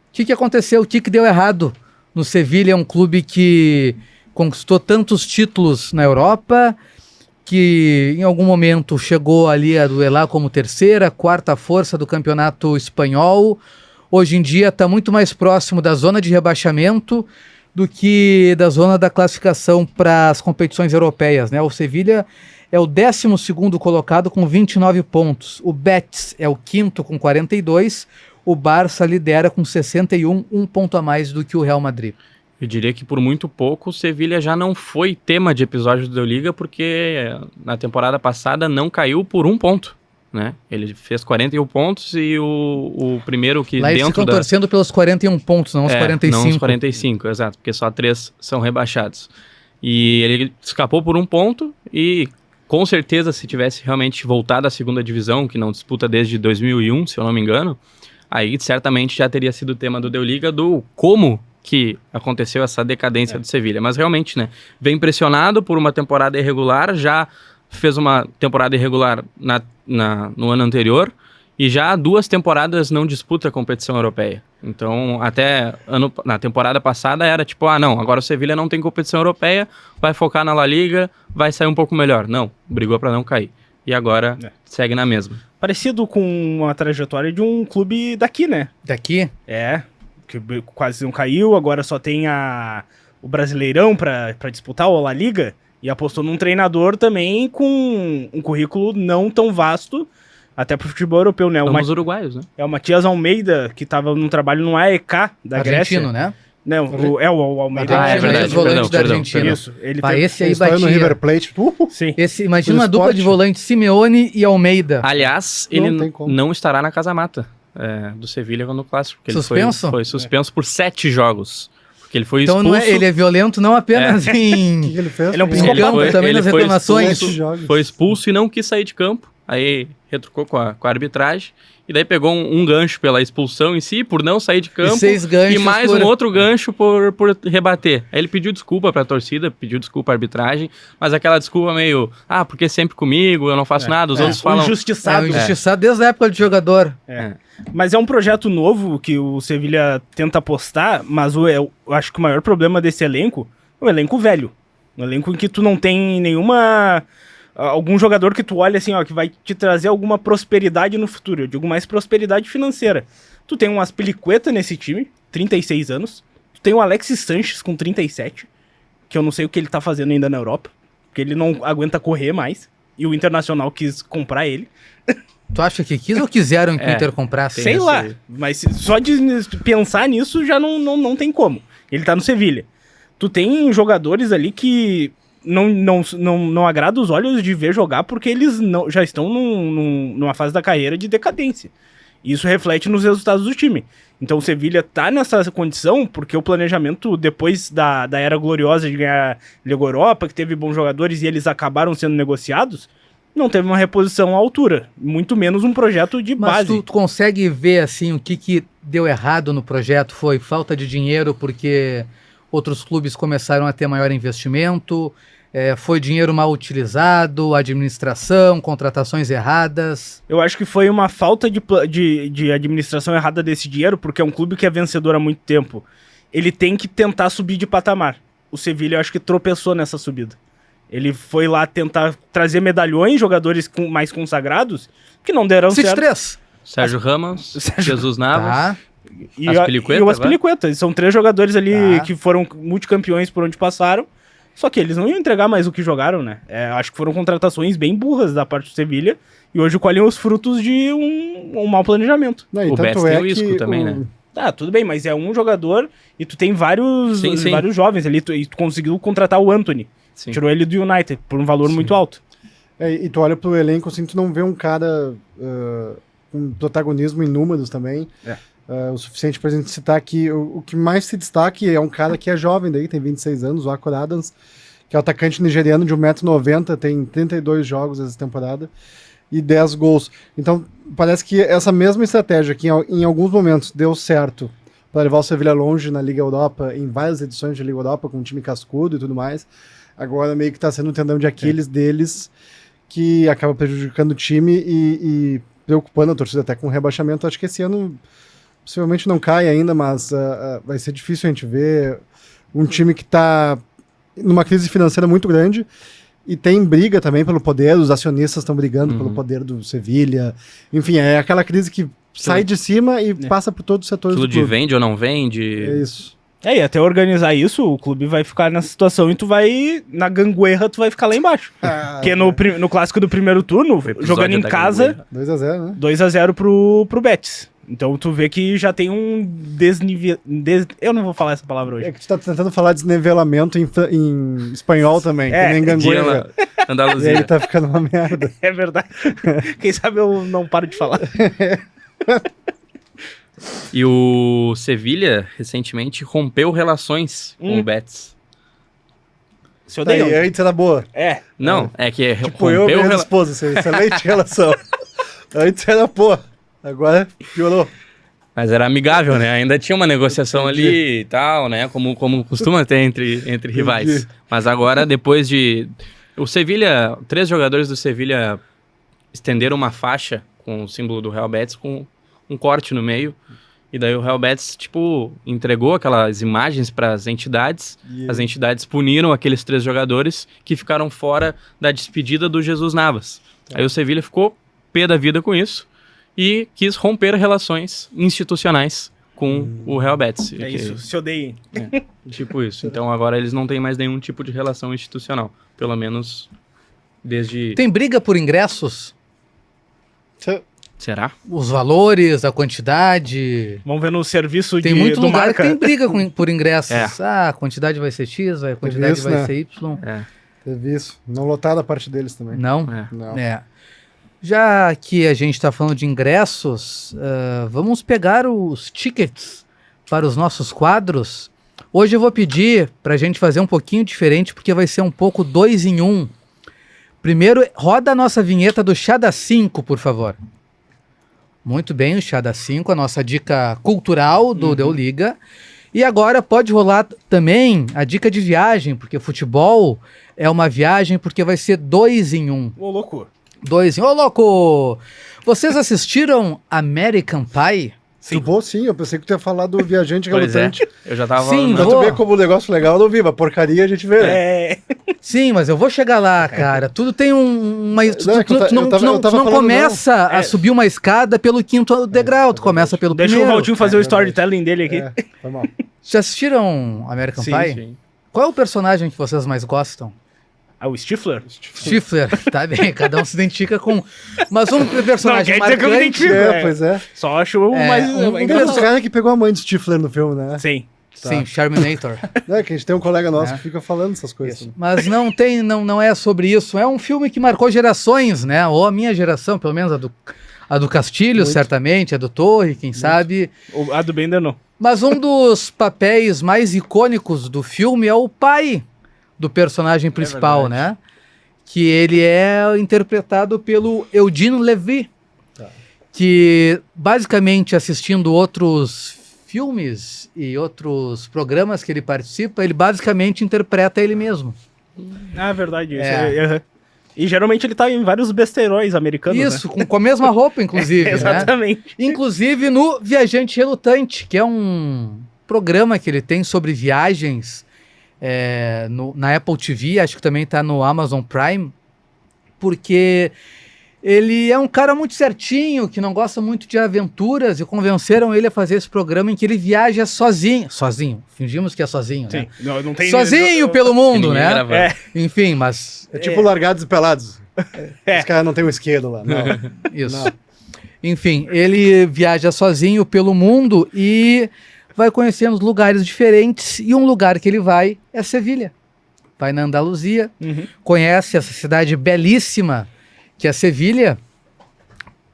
o que aconteceu? O que deu errado no Sevilha? É um clube que conquistou tantos títulos na Europa, que em algum momento chegou ali a duelar como terceira, quarta força do campeonato espanhol. Hoje em dia está muito mais próximo da zona de rebaixamento do que da zona da classificação para as competições europeias, né? O Sevilha é o 12º colocado com 29 pontos. O Betis é o 5º com 42. O Barça lidera com 61, um ponto a mais do que o Real Madrid. Eu diria que por muito pouco o Sevilha já não foi tema de episódios do Liga, porque na temporada passada não caiu por um ponto, né? Ele fez 41 pontos e o primeiro que lá dentro eles ficam torcendo pelos 41 pontos, não os 45. Não os 45, exato, porque só 3 são rebaixados. E ele escapou por um ponto e com certeza se tivesse realmente voltado à segunda divisão, que não disputa desde 2001, se eu não me engano, aí certamente já teria sido o tema do Liga do como que aconteceu essa decadência do Sevilha. Mas realmente, né, vem pressionado por uma temporada irregular, já fez uma temporada irregular no ano anterior e já há 2 temporadas não disputa a competição europeia. Então, até na temporada passada era tipo, não, agora o Sevilha não tem competição europeia, vai focar na La Liga, vai sair um pouco melhor. Não, brigou para não cair. E agora segue na mesma. Parecido com a trajetória de um clube daqui, né? Daqui? Que quase não caiu, agora só tem o Brasileirão pra disputar, o La Liga, e apostou num treinador também com um currículo não tão vasto, até pro futebol europeu, né? Ambos uruguaios, né? É o Matias Almeida, que tava num trabalho no AEK da Grécia. Argentino, né? Não, o Almeida. É verdade, volante da Argentina. Isso. Esse aí batia. No River Plate. Sim. Imagina uma dupla de volante, Simeone e Almeida. Aliás, ele não estará na casa-mata do Sevilha no clássico. Porque suspenso? Ele foi suspenso por 7 jogos. Porque ele foi expulso. Então ele é violento não apenas em... O que ele fez? Ele é um psicopata também nas reclamações. Foi expulso e não quis sair de campo. Aí retrucou com a arbitragem. E daí pegou um gancho pela expulsão em si, por não sair de campo. E 6 ganchos e mais um outro gancho por rebater. Aí ele pediu desculpa pra torcida, pediu desculpa à arbitragem. Mas aquela desculpa meio... porque sempre comigo, eu não faço nada. Os outros falam... Injustiçado. Injustiçado desde a época de jogador. Mas é um projeto novo que o Sevilha tenta apostar, mas eu acho que o maior problema desse elenco é o elenco velho. Um elenco em que tu não tem algum jogador que tu olha assim, que vai te trazer alguma prosperidade no futuro. Eu digo mais prosperidade financeira. Tu tem um Azpilicueta nesse time, 36 anos. Tu tem o Alexis Sanches com 37, que eu não sei o que ele tá fazendo ainda na Europa, porque ele não aguenta correr mais. E o Internacional quis comprar ele. Tu acha que quis ou quiseram que o Inter comprasse? Sei lá, mas só de pensar nisso já não tem como. Ele tá no Sevilha. Tu tem jogadores ali que não agrada os olhos de ver jogar porque eles já estão numa fase da carreira de decadência. Isso reflete nos resultados do time. Então o Sevilha tá nessa condição porque o planejamento, depois da era gloriosa de ganhar Liga Europa, que teve bons jogadores e eles acabaram sendo negociados, não teve uma reposição à altura, muito menos um projeto de base. Mas tu consegue ver assim o que deu errado no projeto? Foi falta de dinheiro porque outros clubes começaram a ter maior investimento? Foi dinheiro mal utilizado, administração, contratações erradas? Eu acho que foi uma falta de administração errada desse dinheiro, porque é um clube que é vencedor há muito tempo. Ele tem que tentar subir de patamar. O Sevilha, eu acho que tropeçou nessa subida. Ele foi lá tentar trazer medalhões, jogadores mais consagrados, que não deram certo. 3. Sérgio Ramos, Jesus Navas... E o Azpilicueta. São 3 jogadores ali que foram multicampeões por onde passaram. Só que eles não iam entregar mais o que jogaram, né? Acho que foram contratações bem burras da parte do Sevilha. E hoje colhem os frutos de um mau planejamento. O Betis tem o Isco também, né? Tudo bem, mas é um jogador e tu tem vários jovens ali. E tu conseguiu contratar o Antony. Sim. Tirou ele do United por um valor muito alto. E tu olha pro elenco assim, tu não vê um cara com protagonismo em números também. O suficiente pra gente citar aqui. O que mais se destaca é um cara que é jovem daí, tem 26 anos, o Akor Adams, que é o atacante nigeriano de 1,90 m, tem 32 jogos essa temporada e 10 gols. Então, parece que essa mesma estratégia que em alguns momentos deu certo para levar o Sevilha longe na Liga Europa, em várias edições de Liga Europa, com um time cascudo e tudo mais, agora meio que está sendo um tendão de Aquiles deles, que acaba prejudicando o time e preocupando a torcida até com o rebaixamento. Acho que esse ano possivelmente não cai ainda, mas vai ser difícil a gente ver um time que está numa crise financeira muito grande e tem briga também pelo poder, os acionistas estão brigando pelo poder do Sevilha. Enfim, é aquela crise que sai de cima e passa por todos os setores tudo do clube. De vende ou não vende. É isso. E até organizar isso, o clube vai ficar nessa situação e tu vai, na gangorra, tu vai ficar lá embaixo. Porque no clássico do primeiro turno, jogando em casa, 2x0, né? 2x0 pro Betis. Então tu vê que já tem um eu não vou falar essa palavra hoje. É que tu tá tentando falar desnivelamento em espanhol também, que nem gangorra. Andaluzia. E ele tá ficando uma merda. É verdade. Quem sabe eu não paro de falar. E o Sevilha, recentemente, rompeu relações com o Betis. Se odeia. Aí, antes era boa. Não, é que Tipo, eu e minha esposa, excelente relação. Antes era boa. Agora piorou. Mas era amigável, né? Ainda tinha uma negociação ali e tal, né? Como costuma ter entre rivais. Mas agora, depois de... O Sevilha, 3 jogadores do Sevilha estenderam uma faixa com o símbolo do Real Betis com um corte no meio. E daí o Real Betis, tipo, entregou aquelas imagens para as entidades. As entidades puniram aqueles 3 jogadores que ficaram fora da despedida do Jesus Navas. Aí o Sevilha ficou pé da vida com isso. E quis romper relações institucionais com o Real Betis. É isso, se odeiem. Tipo isso. Então agora eles não têm mais nenhum tipo de relação institucional. Pelo menos desde... Tem briga por ingressos? Será? Os valores, a quantidade... Vamos ver no serviço tem muito do lugar Marca. que tem briga por ingressos. A quantidade vai ser X, a quantidade isso, vai né? ser Y. Teve isso. Não lotaram a parte deles também. Não? Não. Já que a gente está falando de ingressos, vamos pegar os tickets para os nossos quadros. Hoje eu vou pedir para a gente fazer um pouquinho diferente, porque vai ser um pouco 2 em 1. Primeiro, roda a nossa vinheta do Chá da 5, por favor. Muito bem, o Chá da 5, a nossa dica cultural do Deu Liga. E agora pode rolar também a dica de viagem, porque futebol é uma viagem, porque vai ser 2 em 1. Ô, louco. 2 em 1. Ô, louco! Vocês assistiram American Pie? Sim, eu pensei que tu ia falar do Viajante Relutante. Eu já tava Sim, falando. Pra tu ver como o negócio legal eu não vi, mas porcaria a gente vê. né? Sim, mas eu vou chegar lá, cara. Tudo tem uma... Tu não falando, começa a subir uma escada pelo 5º degrau, tu começa pelo Deixa primeiro. o Valtinho fazer o storytelling dele aqui. Foi mal. Já assistiram American Pie? Sim. Qual é o personagem que vocês mais gostam? O Stifler? Stifler, tá bem, cada um se identifica com... Mas um personagem Não, quer dizer que eu me marcante... identifico. Pois é. Só acho o mais... Um dos caras que pegou a mãe do Stifler no filme, né? Sim. Sim, Charminator. É, que a gente tem um colega nosso que fica falando essas coisas. Isso. Mas não é sobre isso. É um filme que marcou gerações, né? Ou a minha geração, pelo menos a do Castilho, certamente, a do Torre, quem sabe. A do Bender não. Mas um dos papéis mais icônicos do filme é o pai do personagem principal, né? Que ele é interpretado pelo Eugene Levy, que basicamente assistindo outros filmes e outros programas que ele participa, ele basicamente interpreta ele mesmo. Ah, verdade. Isso. E geralmente ele tá em vários besteróis americanos, Isso, com a mesma roupa, inclusive. Exatamente. Né? Inclusive no Viajante Relutante, que é um programa que ele tem sobre viagens na Apple TV, acho que também tá no Amazon Prime, porque ele é um cara muito certinho, que não gosta muito de aventuras, e convenceram ele a fazer esse programa em que ele viaja sozinho. Fingimos que é sozinho, né? Sim. Não tem... Sozinho pelo mundo, né? Enfim, mas... É tipo Largados e Pelados. Os caras não tem um esquerdo lá. Não. Isso. Não. Enfim, ele viaja sozinho pelo mundo e vai conhecendo lugares diferentes, e um lugar que ele vai é Sevilha. Vai na Andaluzia, conhece essa cidade belíssima que é Sevilha,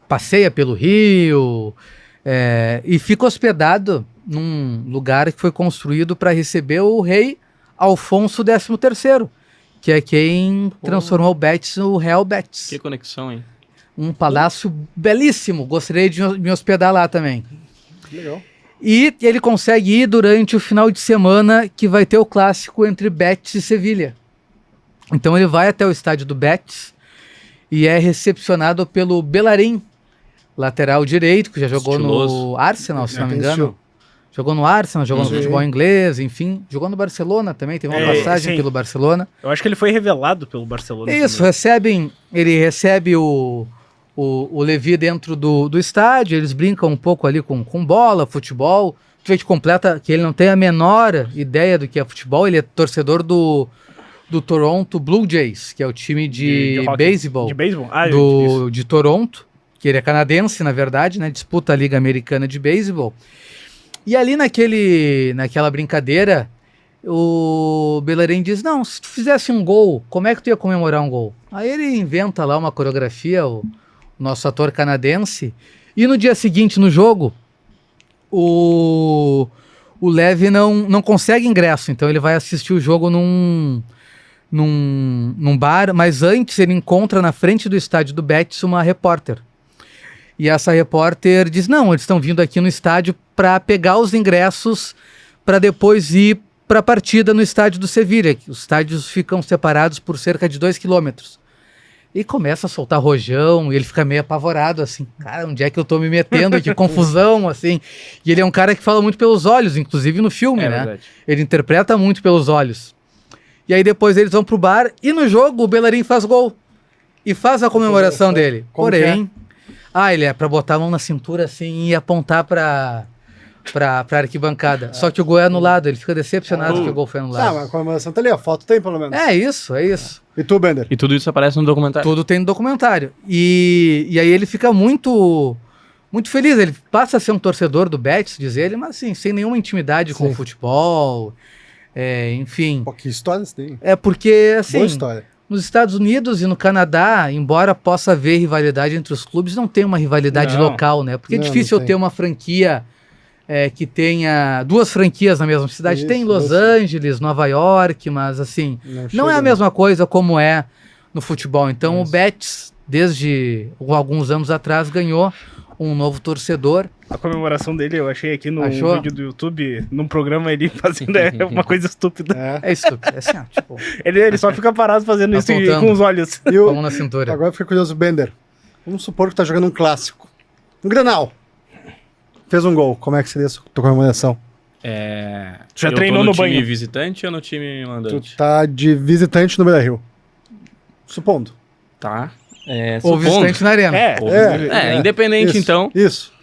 passeia pelo Rio e fica hospedado num lugar que foi construído para receber o rei Alfonso XIII, que é quem transformou o Betis no Real Betis. Que conexão, hein? Um palácio belíssimo, gostaria de me hospedar lá também. Legal. E ele consegue ir durante o final de semana que vai ter o clássico entre Betis e Sevilha. Então ele vai até o estádio do Betis e é recepcionado pelo Bellerin, lateral direito, que já jogou no Arsenal, se não me engano. Jogou no Arsenal, jogou no futebol inglês, enfim. Jogou no Barcelona também, teve uma passagem pelo Barcelona. Eu acho que ele foi revelado pelo Barcelona. Isso, ele recebe o Levy dentro do estádio, eles brincam um pouco ali com bola, futebol, completa que ele não tem a menor ideia do que é futebol. Ele é torcedor do Toronto Blue Jays, que é o time de beisebol de Toronto, que ele é canadense, na verdade, né? Disputa a Liga Americana de Beisebol. E ali naquela brincadeira, o Bellerin diz, não, se tu fizesse um gol, como é que tu ia comemorar um gol? Aí ele inventa lá uma coreografia, o nosso ator canadense, e no dia seguinte, no jogo, o Lev não consegue ingresso, então ele vai assistir o jogo num bar, mas antes ele encontra na frente do estádio do Betis uma repórter. E essa repórter diz, não, eles estão vindo aqui no estádio para pegar os ingressos para depois ir para a partida no estádio do Sevilha. Os estádios ficam separados por cerca de 2 quilômetros. E começa a soltar rojão, e ele fica meio apavorado, assim, cara, onde é que eu tô me metendo? Que confusão, assim. E ele é um cara que fala muito pelos olhos, inclusive no filme, né? Verdade. Ele interpreta muito pelos olhos. E aí depois eles vão pro bar, e no jogo o Bellerin faz gol. E faz a comemoração dele. Porém, ele é pra botar a mão na cintura, assim, e apontar pra arquibancada. Só que o gol é anulado, ele fica decepcionado que o gol foi anulado. Mas a comemoração tá ali, a foto tem pelo menos. É isso. E tu, Bender? E tudo isso aparece no documentário? Tudo tem no documentário. E aí ele fica muito feliz, ele passa a ser um torcedor do Betis, diz ele, mas assim, sem nenhuma intimidade com o futebol, enfim. Pô, que história você tem? É porque, assim, boa história. Nos Estados Unidos e no Canadá, embora possa haver rivalidade entre os clubes, não tem uma rivalidade local, né? Porque é difícil ter uma franquia que tenha 2 franquias na mesma cidade. Tem Los Angeles, Nova York, mas assim, não é a mesma coisa como é no futebol. Então o Betis, desde alguns anos atrás, ganhou um novo torcedor. A comemoração dele eu achei aqui no vídeo do YouTube, num programa ele fazendo uma coisa estúpida. É estúpido, é assim, tipo... ele só fica parado fazendo isso com os olhos. E a mão na cintura. Agora fica curioso, Bender. Vamos supor que tá jogando um clássico. Um Grenal. Fez um gol. Como é que seria a tua comemoração? Já treinou no banho? No time visitante ou no time mandante? Tu tá de visitante no Beira-Rio. Supondo. Tá. Ou visitante na arena. Independente, isso, então. Isso.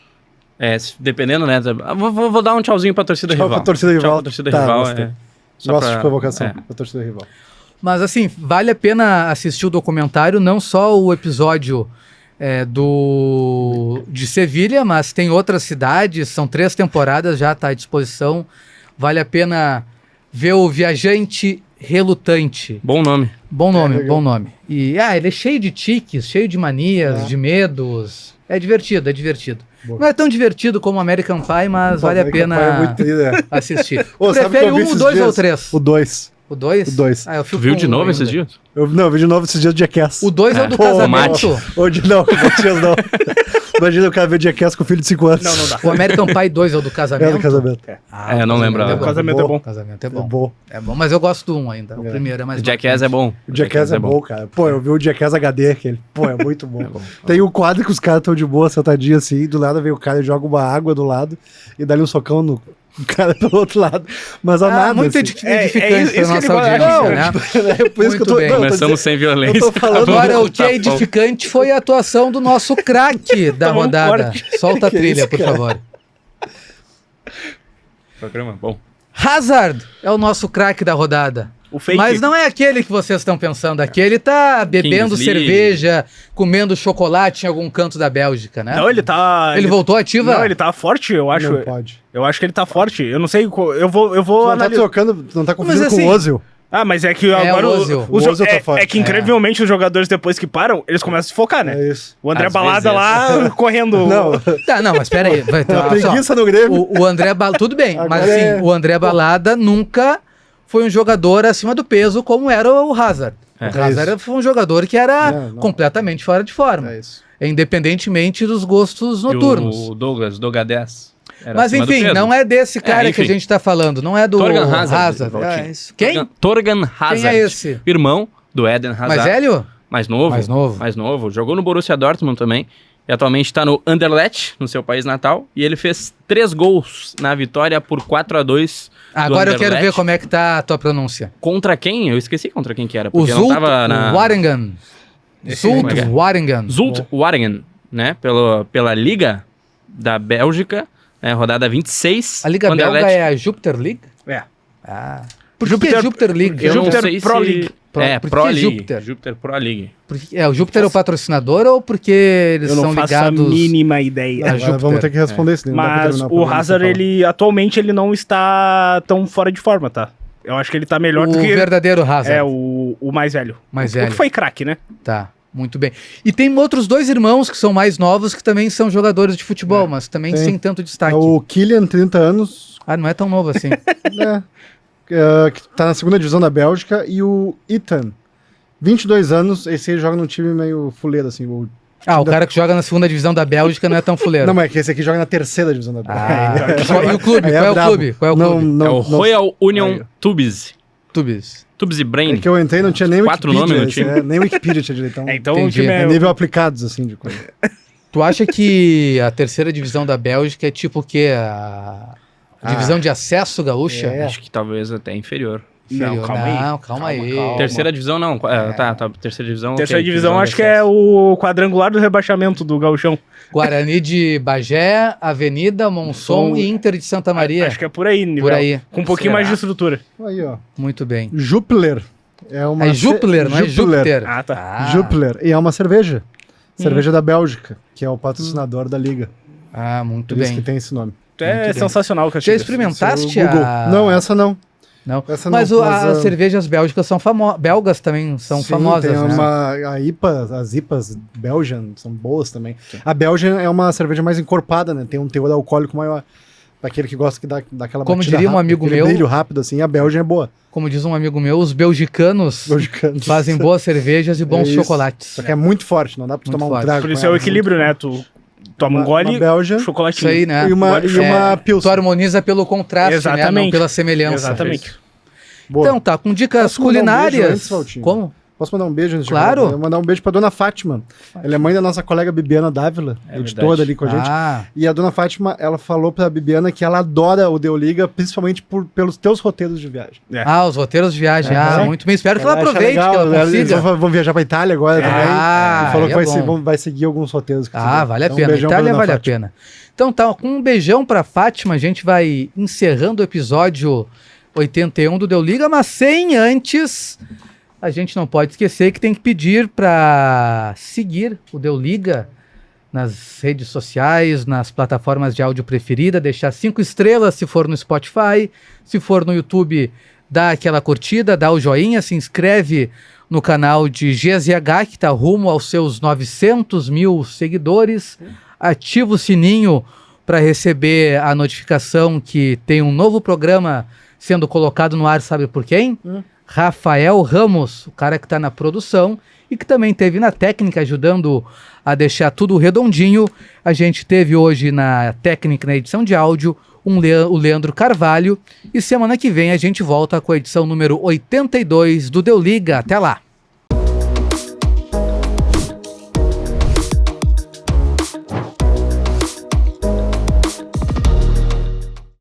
Dependendo, né? Vou dar um tchauzinho pra torcida rival. Pra torcida rival. Tchau pra torcida rival. Gosto de provocação pra torcida rival. Mas assim, vale a pena assistir o documentário, não só o episódio de Sevilha, mas tem outras cidades, são 3 temporadas, já está à disposição. Vale a pena ver o Viajante Relutante. Bom nome. Bom nome. E ele é cheio de tiques, cheio de manias, de medos. É divertido. Boa. Não é tão divertido como American Pie, mas vale a pena assistir. Prefere um, 2 ou 3? O 2. O 2? O 2. Tu viu de novo esses dias? Eu vi de novo esses dias do Jackass. O 2 é o do casamento. Não. Imagina o cara ver Jackass com o filho de 5 anos. Não dá. O American Pie 2 é o do casamento? É do casamento. Eu não lembro. O casamento é bom. O casamento é bom. É bom, mas eu gosto do 1 ainda. O primeiro é mais bom. O Jackass é bom. O Jackass é bom, cara. Pô, eu vi o Jackass HD, aquele. Pô, é muito bom. Tem um quadro que os caras estão de boa, sentadinho assim, do nada vem o cara e joga uma água do lado e dá-lhe um socão no cara pelo outro lado. Mas nada. Muito assim. edificante pra nossa audiência, né? É por isso que eu tô... bem. Começamos sem violência. Agora, o que é edificante foi a atuação do nosso craque da rodada. Solta a trilha, por favor. Programa bom. Hazard é o nosso craque da rodada. O fake. Mas não é aquele que vocês estão pensando. Aquele tá bebendo cerveja, comendo chocolate em algum canto da Bélgica, né? Não, ele tá... Ele voltou ativa? Não, ele tá forte, eu acho. Não pode. Eu acho que ele tá forte. Eu não sei... Eu vou analisar. Não tá confundindo com o Ozil? Mas é que agora o Ozil tá forte. É que incrivelmente os jogadores depois que param, eles começam a se focar, né? É isso. O André Balada lá correndo. Não, mas pera aí. Vai ter uma preguiça no Grêmio. O André Balada, tudo bem, Agora mas assim, o André Balada nunca foi um jogador acima do peso como era o Hazard. O Hazard foi um jogador que era completamente fora de forma. É isso. Independentemente dos gostos noturnos. E o Douglas, Doga 10. Mas enfim, não é desse cara que a gente tá falando, não é do Torgan Hazard. Quem? Torgan Hazard. Quem é esse? Irmão do Eden Hazard. Mais velho? Mais novo. Jogou no Borussia Dortmund também. E atualmente está no Anderlecht, no seu país natal. E ele fez 3 gols na vitória por 4-2. Agora eu quero ver como é que tá a tua pronúncia. Contra quem? Eu esqueci contra quem que era. O Zult Waregem. Zult Waregem. Zult Waregem, né? Pela Liga da Bélgica. Rodada 26. A Liga Belga é a Jupiter League? É. Ah. Por que é Jupiter League? Eu Jupiter não sei Pro se... League. Pro League. Jupiter? Jupiter Pro League. O Jupiter é o patrocinador ou porque eles Eu são não faço ligados... a mínima ideia. Agora vamos ter que responder isso. Mas o Hazard, ele atualmente ele não está tão fora de forma, tá? Eu acho que ele tá melhor do que... O verdadeiro Hazard. É, o mais velho. Mais O velho. que foi craque, né? Tá, muito bem. E tem outros 2 irmãos que são mais novos que também são jogadores de futebol, mas também sem tanto destaque. É o Kylian, 30 anos. Ah, não é tão novo assim. Que tá na segunda divisão da Bélgica. E o Ethan, 22 anos. Esse aí joga num time meio fuleiro, assim. O cara que joga na segunda divisão da Bélgica não é tão fuleiro. Não, mas é que esse aqui joga na terceira divisão da Bélgica. E o clube? Aí Qual é o brabo. clube? Qual é o clube? É o Royal Union Tubes. Tubes. Tubes e Brain. É que eu entrei não tinha nem 4 Wikipedia. nomes no time. Nem Wikipedia tinha direito. Então Entendi. o time É nível aplicados, assim, de coisa. Tu acha que a terceira divisão da Bélgica é tipo o quê? A divisão de acesso gaúcha? Acho que talvez até inferior. Inferior. Não, calma aí. Terceira divisão não. Tá, terceira divisão. Terceira ok, divisão de acho que acesso. é o quadrangular do rebaixamento do Gauchão. Guarani de Bagé, Avenida, Monson e Inter de Santa Maria. Acho que é por aí, nível. Por aí. Com um pouquinho Será? mais de estrutura. Aí, ó. Muito bem. Jupiler. É uma É Jupiler, não é Júpiter. Ah, tá. Jupiler. E é uma cerveja. Cerveja da Bélgica, que é o patrocinador da liga. Muito Por isso bem. que tem esse nome. É bem. sensacional o que eu Já achei. experimentaste Esse é o Google. a... Não, essa não. Não. Essa Mas, não, as cervejas bélgicas são famosas. Belgas também são Sim, famosas, tem né? a IPA, as IPAs Belgian são boas também. A Belgian é uma cerveja mais encorpada, né? Tem um teor alcoólico maior. Pra aquele que gosta que dá aquela Como batida diria um rápida, amigo aquele meu- brilho rápido, assim, a Belgian é boa. Como diz um amigo meu, os belgicanos Belgicanos. fazem boas cervejas e bons É isso. chocolates. Só que é muito forte, não dá pra Muito tomar um forte. trago. Por com isso é o ela. equilíbrio, né? Tu toma um gole, Uma Belgian chocolatinho. Isso aí, né? e uma Tu Pilsen. harmoniza pelo contraste, né? Não Exatamente. pela semelhança. Exatamente. Boa. Então tá, com dicas Posso mandar um beijo culinárias. antes, Valtinho? Como? Posso mandar um beijo antes de Claro. acabar? Eu vou mandar um beijo pra dona Fátima. Ela é mãe da nossa colega Bibiana Dávila, editora verdade. ali com a gente. Ah, E a dona Fátima, ela falou pra Bibiana que ela adora o Deu Liga, principalmente pelos teus roteiros de viagem. os roteiros de viagem. É. Muito bem. Espero que ela acha aproveite, legal, que ela eles consiga. vão viajar pra Itália agora também. Ah, E falou que aí é vai, bom. vai seguir alguns roteiros. Que fizeram. Vale a Então, um pena. beijão pra Itália dona vale a Fátima. pena. Então tá, com um beijão pra Fátima, a gente vai encerrando o episódio 81 do Deu Liga, mas sem antes, a gente não pode esquecer que tem que pedir pra seguir o Deu Liga nas redes sociais, nas plataformas de áudio preferida, deixar 5 estrelas se for no Spotify, se for no YouTube, dá aquela curtida, dá o joinha, se inscreve no canal de GZH, que está rumo aos seus 900 mil seguidores, ativa o sininho para receber a notificação que tem um novo programa sendo colocado no ar, sabe por quem? Rafael Ramos, o cara que está na produção e que também teve na técnica ajudando a deixar tudo redondinho. A gente teve hoje na técnica, na edição de áudio, o Leandro Carvalho, e semana que vem a gente volta com a edição número 82 do Deu Liga. Até lá!